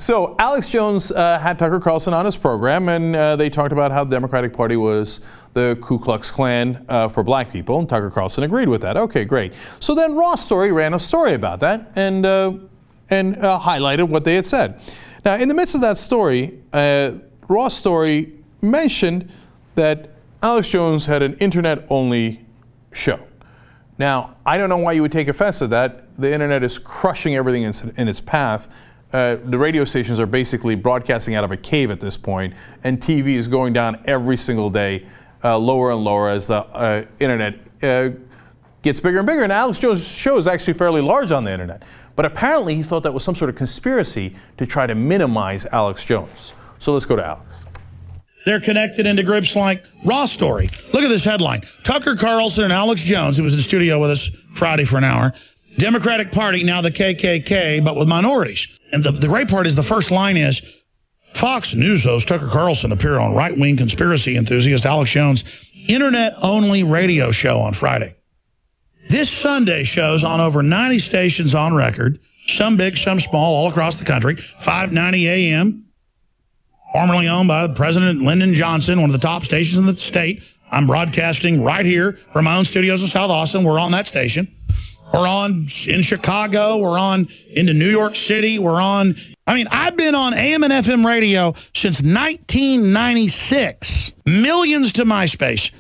So Alex Jones had Tucker Carlson on his program, and they talked about how the Democratic Party was the Ku Klux Klan for black people, and Tucker Carlson agreed with that. Okay, great. So then Ross Story ran a story about that and highlighted what they had said. Now, in the midst of that story, Ross Story mentioned that Alex Jones had an internet-only show. Now, I don't know why you would take offense to that. The internet is crushing everything in its path. The radio stations are basically broadcasting out of a cave at this point, and TV is going down every single day, lower and lower as the internet gets bigger and bigger. And Alex Jones' show is actually fairly large on the internet. But apparently he thought that was some sort of conspiracy to try to minimize Alex Jones. So let's go to Alex. They're connected into groups like Ross Story. Look at this headline. Tucker Carlson and Alex Jones, who was in the studio with us Friday for an hour. Democratic Party, now the KKK, but with minorities. And the great part is the first line is, Fox News host Tucker Carlson appeared on right-wing conspiracy enthusiast Alex Jones' internet-only radio show on Friday. This Sunday shows on over 90 stations on record, some big, some small, all across the country, 590 AM, formerly owned by President Lyndon Johnson, one of the top stations in the state. I'm broadcasting right here from my own studios in South Austin. We're on that station. We're on in Chicago. We're on into New York City. I've been on AM and FM radio since 1996. Millions to MySpace.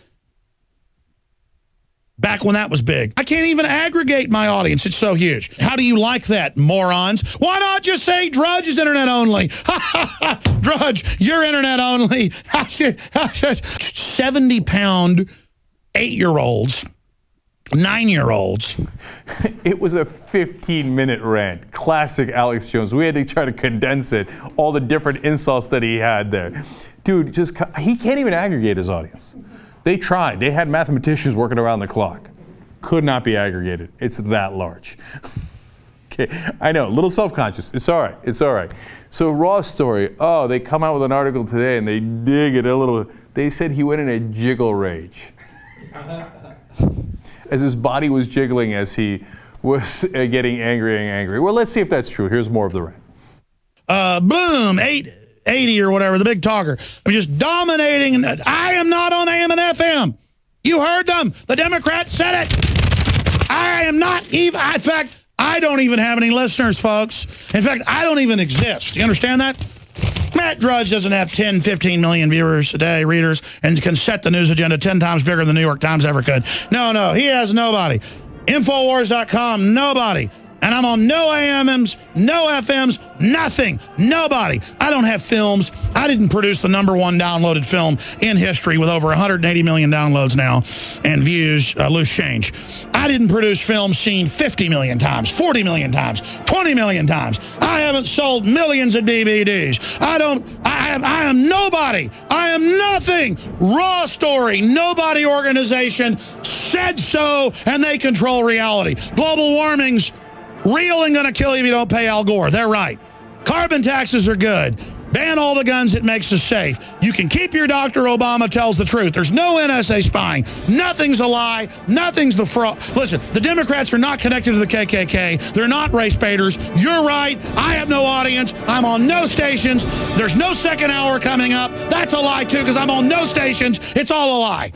Back when that was big. I can't even aggregate my audience. It's so huge. How do you like that, morons? Why not just say Drudge is internet only? Drudge, you're internet only. 70-pound 8-year-olds, 9-year-olds. It was a 15-minute rant. Classic Alex Jones. We had to try to condense it, all the different insults that he had there. Dude, he can't even aggregate his audience. They tried. They had mathematicians working around the clock. Could not be aggregated. It's that large. Okay, I know, a little self-conscious. It's all right. It's all right. So Ross Story, they come out with an article today and they dig it a little. They said he went in a Jiggle-Rage. As his body was jiggling as he was getting angrier and angrier. Well, let's see if that's true. Here's more of the rant. Boom, 880 or whatever, the big talker. I'm just dominating. I am not on AM and FM. You heard them. The Democrats said it. I am not even. In fact, I don't even have any listeners, folks. In fact, I don't even exist. You understand that? Matt Drudge doesn't have 10, 15 million viewers a day, readers, and can set the news agenda 10 times bigger than the New York Times ever could. No, he has nobody. Infowars.com, nobody. And I'm on no AMs, no FMs, nothing, nobody. I don't have films. I didn't produce the #1 downloaded film in history with over 180 million downloads now and views, loose change. I didn't produce films seen 50 million times, 40 million times, 20 million times. I haven't sold millions of DVDs. I am nobody. I am nothing. Raw Story, nobody organization said so, and they control reality. Global warming's real and gonna kill you if you don't pay Al Gore. They're right. Carbon taxes are good. Ban all the guns, it makes us safe. You can keep your doctor, Obama tells the truth. There's no NSA spying. Nothing's a lie. Nothing's the fraud. Listen, the Democrats are not connected to the KKK. They're not race baiters. You're right. I have no audience. I'm on no stations. There's no second hour coming up. That's a lie, too, because I'm on no stations. It's all a lie.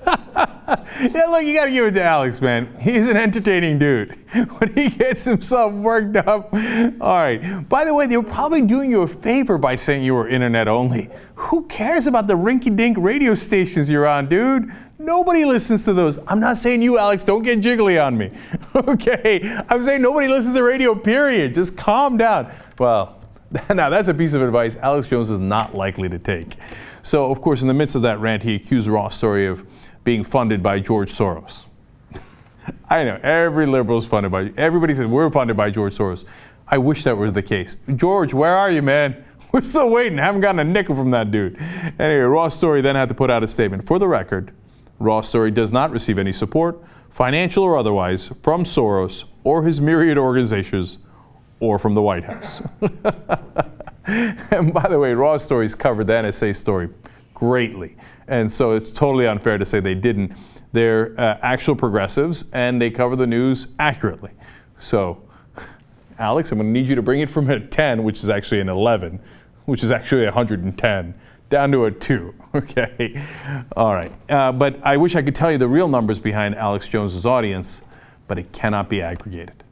Yeah, look, you got to give it to Alex, man. He's an entertaining dude. When he gets himself worked up. All right. By the way, they were probably doing you a favor by saying you were internet only. Who cares about the rinky-dink radio stations you're on, dude? Nobody listens to those. I'm not saying you, Alex. Don't get jiggly on me. Okay? I'm saying nobody listens to radio, period. Just calm down. Well, now that's a piece of advice Alex Jones is not likely to take. So, of course, in the midst of that rant, he accused Ross Story of being funded by George Soros. I know, every liberal is funded by, everybody says we're funded by George Soros. I wish that were the case. George, where are you, man? We're still waiting. Haven't gotten a nickel from that dude. Anyway, Ross Story then had to put out a statement. For the record, Ross Story does not receive any support, financial or otherwise, from Soros or his myriad organizations or from the White House. And by the way, Ross Story's covered the NSA story greatly. And so it's totally unfair to say they didn't. They're actual progressives, and they cover the news accurately. So Alex, I'm going to need you to bring it from a 10, which is actually an 11, which is actually 110, down to a 2. Okay. All right. But I wish I could tell you the real numbers behind Alex Jones's audience, but it cannot be aggregated.